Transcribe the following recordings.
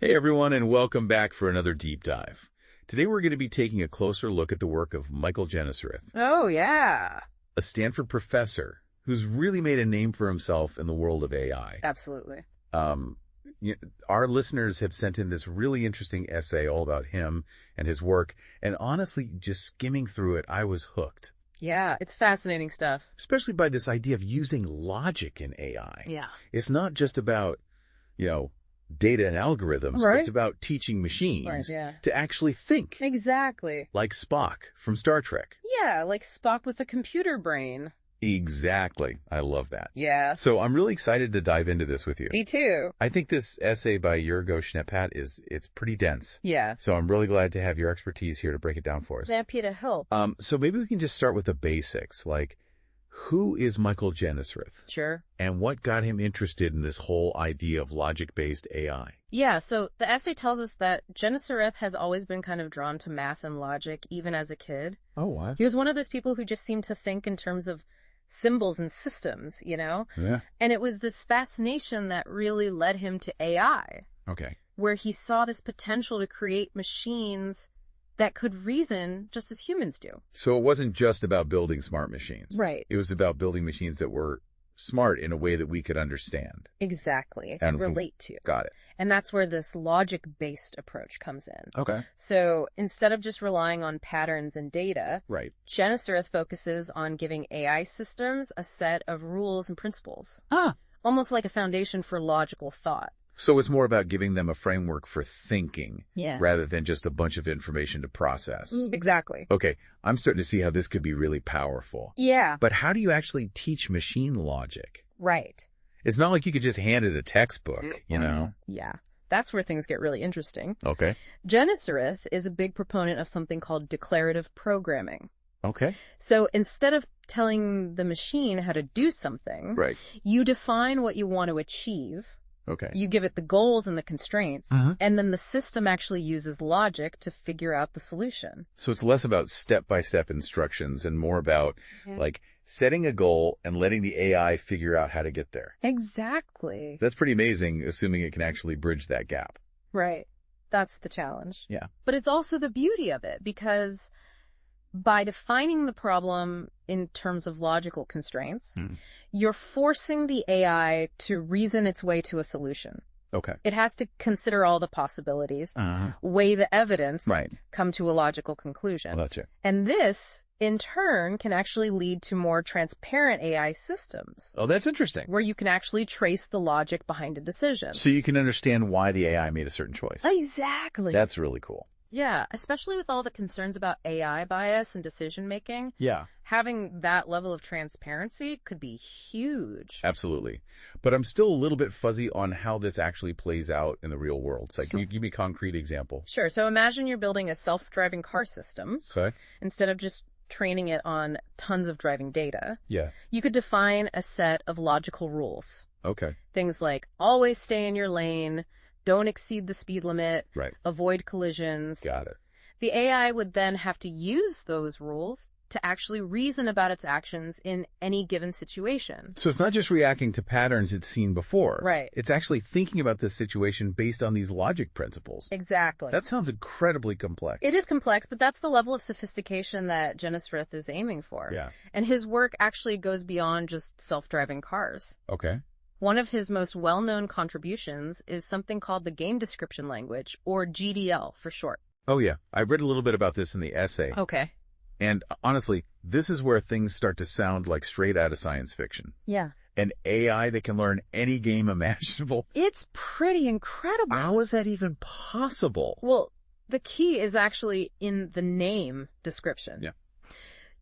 Hey everyone, and welcome back for another deep dive. Today we're going to be taking a closer look at the work of Michael Genesereth, Oh, yeah. a Stanford professor who's really made a name for himself in the world of AI. Absolutely. Our listeners have sent in this really interesting essay all about him and his work, and honestly, just skimming through it, I was hooked. Yeah, it's fascinating stuff. Especially by this idea of using logic in AI. Yeah. It's not just about, data and algorithms. Right. It's about teaching machines Right, yeah. to actually think. Exactly. Like Spock from Star Trek. Yeah, like Spock with a computer brain. Exactly. I love that. Yeah. So I'm really excited to dive into this with you. Me too. I think this essay by Yurgo Schneepat it's pretty dense. Yeah. So I'm really glad to have your expertise here to break it down for us. Happy to help. So maybe we can just start with the basics, like who is Michael Genesereth? Sure. And what got him interested in this whole idea of logic-based AI? Yeah, so the essay tells us that Genesereth has always been kind of drawn to math and logic, even as a kid. Oh, wow. He was one of those people who just seemed to think in terms of symbols and systems, Yeah. And it was this fascination that really led him to AI, Okay. where he saw this potential to create machines that could reason just as humans do. So it wasn't just about building smart machines. Right. It was about building machines that were smart in a way that we could understand. Exactly. And relate to. Got it. And that's where this logic-based approach comes in. Okay. So instead of just relying on patterns and data, Right. Genesereth focuses on giving AI systems a set of rules and principles. Ah. Almost like a foundation for logical thought. So it's more about giving them a framework for thinking Yeah. rather than just a bunch of information to process. Exactly. Okay, I'm starting to see how this could be really powerful. Yeah. But how do you actually teach machine logic? Right. It's not like you could just hand it a textbook, Yeah. That's where things get really interesting. Okay. Genesereth is a big proponent of something called declarative programming. Okay. So instead of telling the machine how to do something, Right. you define what you want to achieve. Okay. You give it the goals and the constraints, Uh-huh. and then the system actually uses logic to figure out the solution. So it's less about step-by-step instructions and more about like setting a goal and letting the AI figure out how to get there. Exactly. That's pretty amazing, assuming it can actually bridge that gap. Right. That's the challenge. Yeah. But it's also the beauty of it, because by defining the problem in terms of logical constraints, you're forcing the AI to reason its way to a solution. Okay. It has to consider all the possibilities, Uh-huh. weigh the evidence, Right. come to a logical conclusion. Well, that's it. And this, in turn, can actually lead to more transparent AI systems, Oh, that's interesting. where you can actually trace the logic behind a decision. So you can understand why the AI made a certain choice. Exactly. That's really cool. Yeah, especially with all the concerns about AI bias and decision making. Yeah. Having that level of transparency could be huge. Absolutely. But I'm still a little bit fuzzy on how this actually plays out in the real world. So can you give me a concrete example? Sure. So imagine you're building a self-driving car system. Okay. Instead of just training it on tons of driving data. Yeah. You could define a set of logical rules. Okay. Things like always stay in your lane, don't exceed the speed limit, Right. avoid collisions. Got it. The AI would then have to use those rules to actually reason about its actions in any given situation. So it's not just reacting to patterns it's seen before. Right. It's actually thinking about this situation based on these logic principles. Exactly. That sounds incredibly complex. It is complex, but that's the level of sophistication that Genesereth is aiming for. Yeah. And his work actually goes beyond just self-driving cars. Okay. One of his most well-known contributions is something called the Game Description Language, or GDL for short. Oh, yeah. I read a little bit about this in the essay. Okay. And honestly, this is where things start to sound like straight out of science fiction. Yeah. An AI that can learn any game imaginable. It's pretty incredible. How is that even possible? Well, the key is actually in the name description. Yeah.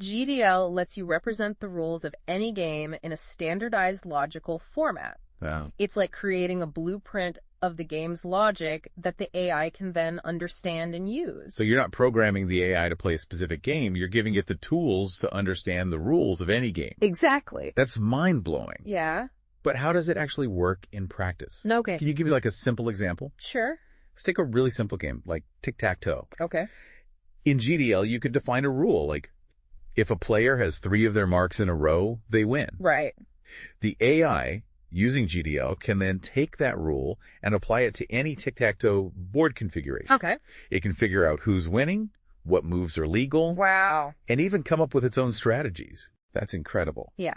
GDL lets you represent the rules of any game in a standardized logical format. Wow. It's like creating a blueprint of the game's logic that the AI can then understand and use. So you're not programming the AI to play a specific game. You're giving it the tools to understand the rules of any game. Exactly. That's mind-blowing. Yeah. But how does it actually work in practice? Okay. Can you give me like a simple example? Sure. Let's take a really simple game like tic-tac-toe. Okay. In GDL, you could define a rule like if a player has 3 of their marks in a row, they win. Right. The AI using GDL, can then take that rule and apply it to any tic-tac-toe board configuration. Okay. It can figure out who's winning, what moves are legal, Wow. and even come up with its own strategies. That's incredible. Yeah.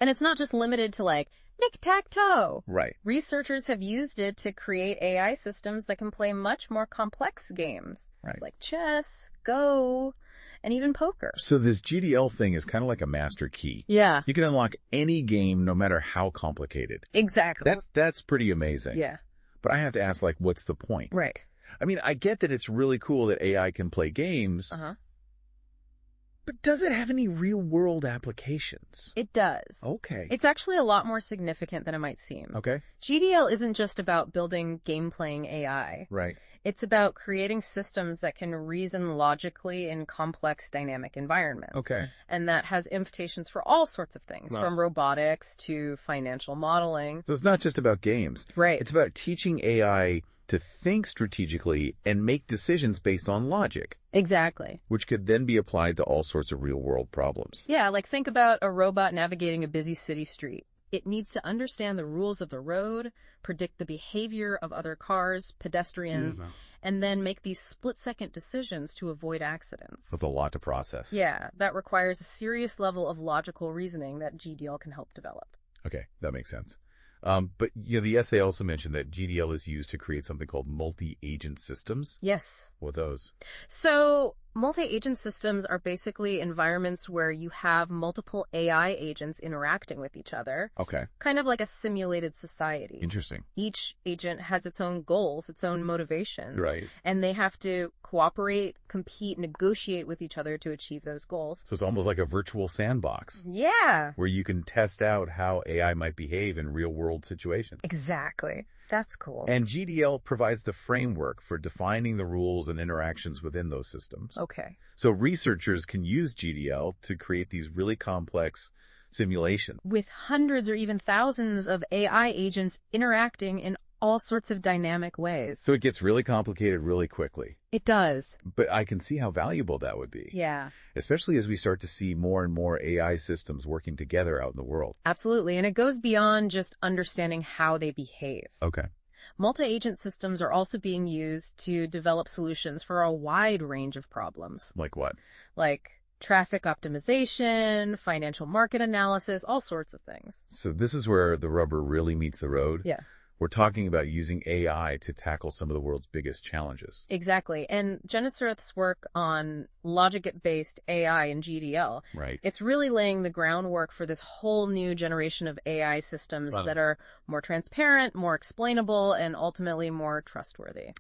And it's not just limited to like tic-tac-toe. Right. Researchers have used it to create AI systems that can play much more complex games. Right. Like chess, Go, and even poker. So this GDL thing is kind of like a master key. Yeah. You can unlock any game no matter how complicated. Exactly. That's pretty amazing. Yeah. But I have to ask, like, what's the point? Right. I mean, I get that it's really cool that AI can play games, but does it have any real-world applications? It does. Okay. It's actually a lot more significant than it might seem. Okay. GDL isn't just about building game-playing AI. Right. It's about creating systems that can reason logically in complex dynamic environments. Okay. And that has implications for all sorts of things, from robotics to financial modeling. So it's not just about games. Right. It's about teaching AI to think strategically and make decisions based on logic, Exactly. which could then be applied to all sorts of real-world problems. Yeah, like think about a robot navigating a busy city street. It needs to understand the rules of the road, predict the behavior of other cars, pedestrians, and then make these split-second decisions to avoid accidents. With a lot to process. Yeah, that requires a serious level of logical reasoning that GDL can help develop. Okay, that makes sense. But the essay also mentioned that GDL is used to create something called multi-agent systems. Yes. What are those? So multi-agent systems are basically environments where you have multiple AI agents interacting with each other. Okay. Kind of like a simulated society. Interesting. Each agent has its own goals, its own motivations. Right. And they have to cooperate, compete, negotiate with each other to achieve those goals. So it's almost like a virtual sandbox Yeah. where you can test out how AI might behave in real-world situations. Exactly. That's cool. And GDL provides the framework for defining the rules and interactions within those systems. Okay. So researchers can use GDL to create these really complex simulations. With hundreds or even thousands of AI agents interacting in all sorts of dynamic ways. So it gets really complicated really quickly. It does. But I can see how valuable that would be. Yeah. Especially as we start to see more and more AI systems working together out in the world. Absolutely. And it goes beyond just understanding how they behave. Okay. Multi-agent systems are also being used to develop solutions for a wide range of problems. Like what? Like traffic optimization, financial market analysis, all sorts of things. So this is where the rubber really meets the road. Yeah. We're talking about using AI to tackle some of the world's biggest challenges. Exactly. And Genesereth's work on logic-based AI and GDL, Right. it's really laying the groundwork for this whole new generation of AI systems that are more transparent, more explainable, and ultimately more trustworthy.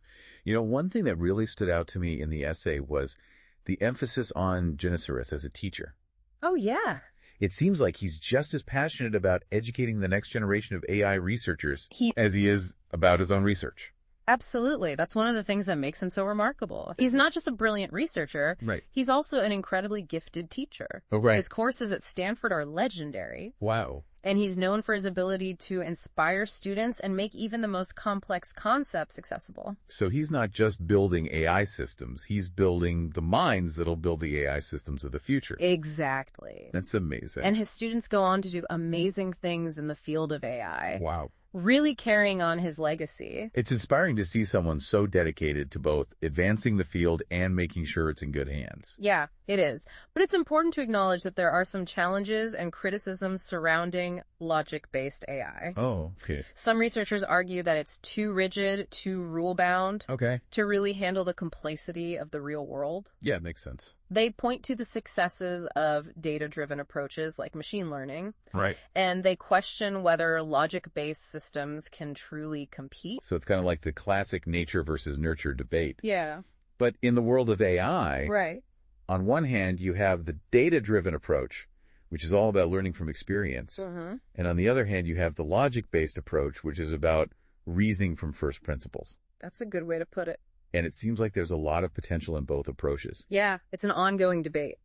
One thing that really stood out to me in the essay was the emphasis on Genesereth as a teacher. Oh, yeah. It seems like he's just as passionate about educating the next generation of AI researchers as he is about his own research. Absolutely. That's one of the things that makes him so remarkable. He's not just a brilliant researcher. Right. He's also an incredibly gifted teacher. Oh, right. His courses at Stanford are legendary. Wow. And he's known for his ability to inspire students and make even the most complex concepts accessible. So he's not just building AI systems, he's building the minds that'll build the AI systems of the future. Exactly. That's amazing. And his students go on to do amazing things in the field of AI. Wow. Really carrying on his legacy. It's inspiring to see someone so dedicated to both advancing the field and making sure it's in good hands. Yeah, it is. But it's important to acknowledge that there are some challenges and criticisms surrounding logic-based AI. Oh, okay. Some researchers argue that it's too rigid, too rule-bound Okay. to really handle the complexity of the real world. Yeah, it makes sense. They point to the successes of data-driven approaches like machine learning, Right. and they question whether logic-based systems can truly compete. So it's kind of like the classic nature versus nurture debate. Yeah. But in the world of AI, Right. on one hand, you have the data-driven approach, which is all about learning from experience. Mm-hmm. And on the other hand, you have the logic-based approach, which is about reasoning from first principles. That's a good way to put it. And it seems like there's a lot of potential in both approaches. Yeah, it's an ongoing debate.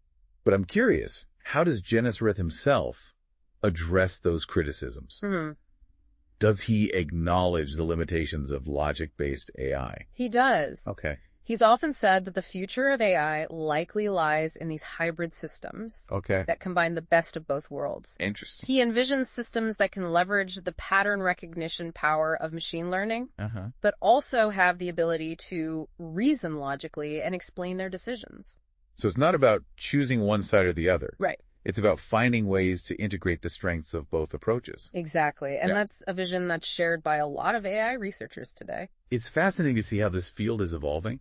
But I'm curious, how does Genesereth himself address those criticisms? Mm-hmm. Does he acknowledge the limitations of logic-based AI? He does. Okay. He's often said that the future of AI likely lies in these hybrid systems Okay. that combine the best of both worlds. Interesting. He envisions systems that can leverage the pattern recognition power of machine learning, but also have the ability to reason logically and explain their decisions. So it's not about choosing one side or the other. Right. It's about finding ways to integrate the strengths of both approaches. Exactly. And that's a vision that's shared by a lot of AI researchers today. It's fascinating to see how this field is evolving.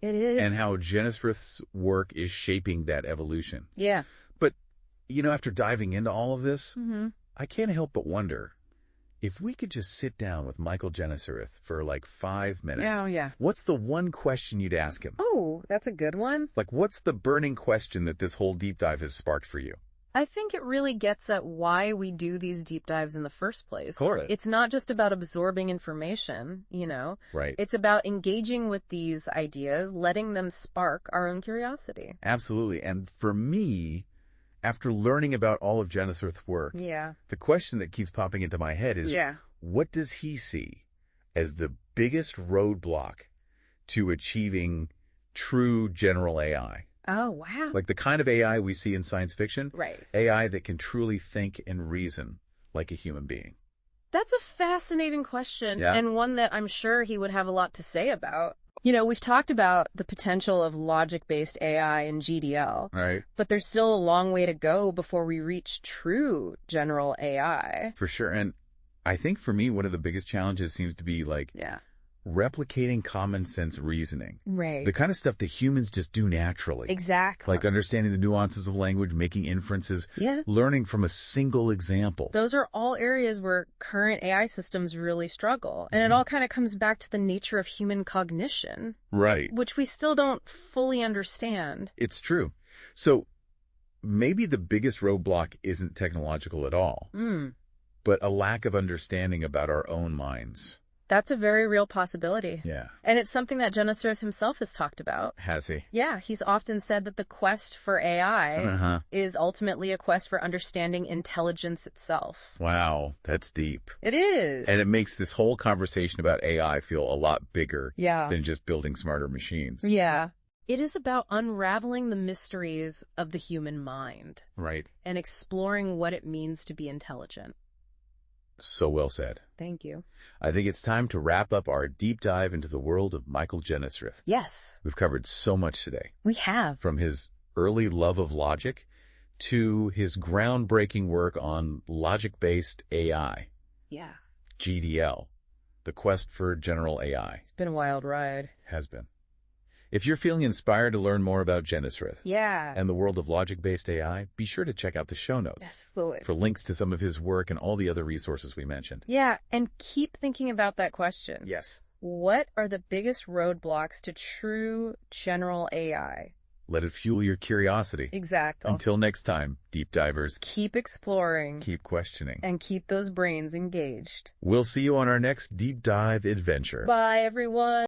It is. And how Genesereth's work is shaping that evolution. Yeah. But, after diving into all of this, I can't help but wonder, if we could just sit down with Michael Genesereth for like 5 minutes, Oh, yeah. what's the one question you'd ask him? Oh, that's a good one. Like, what's the burning question that this whole deep dive has sparked for you? I think it really gets at why we do these deep dives in the first place. Correct. It's not just about absorbing information, Right. It's about engaging with these ideas, letting them spark our own curiosity. Absolutely. And for me, after learning about all of Genesereth's work, the question that keeps popping into my head is, what does he see as the biggest roadblock to achieving true general AI? Oh, wow. Like the kind of AI we see in science fiction. Right. AI that can truly think and reason like a human being. That's a fascinating question, Yeah. and one that I'm sure he would have a lot to say about. We've talked about the potential of logic-based AI and GDL, Right. but there's still a long way to go before we reach true general AI. For sure. And I think for me, one of the biggest challenges seems to be replicating common sense reasoning. Right. The kind of stuff that humans just do naturally. Exactly. Like understanding the nuances of language, making inferences, learning from a single example. Those are all areas where current AI systems really struggle. And it all kind of comes back to the nature of human cognition. Right. Which we still don't fully understand. It's true. So maybe the biggest roadblock isn't technological at all, but a lack of understanding about our own minds. That's a very real possibility. Yeah. And it's something that Genesereth himself has talked about. Has he? Yeah, he's often said that the quest for AI is ultimately a quest for understanding intelligence itself. Wow, that's deep. It is. And it makes this whole conversation about AI feel a lot bigger Yeah. than just building smarter machines. Yeah. It is about unraveling the mysteries of the human mind. Right. And exploring what it means to be intelligent. So well said. Thank you. I think it's time to wrap up our deep dive into the world of Michael Genesereth. Yes. We've covered so much today. We have. From his early love of logic to his groundbreaking work on logic-based AI. Yeah. GDL. The quest for general AI. It's been a wild ride. Has been. If you're feeling inspired to learn more about Genesereth and the world of logic-based AI, be sure to check out the show notes for links to some of his work and all the other resources we mentioned. Yeah, and keep thinking about that question. Yes. What are the biggest roadblocks to true general AI? Let it fuel your curiosity. Exactly. Until next time, deep divers. Keep exploring. Keep questioning. And keep those brains engaged. We'll see you on our next deep dive adventure. Bye, everyone.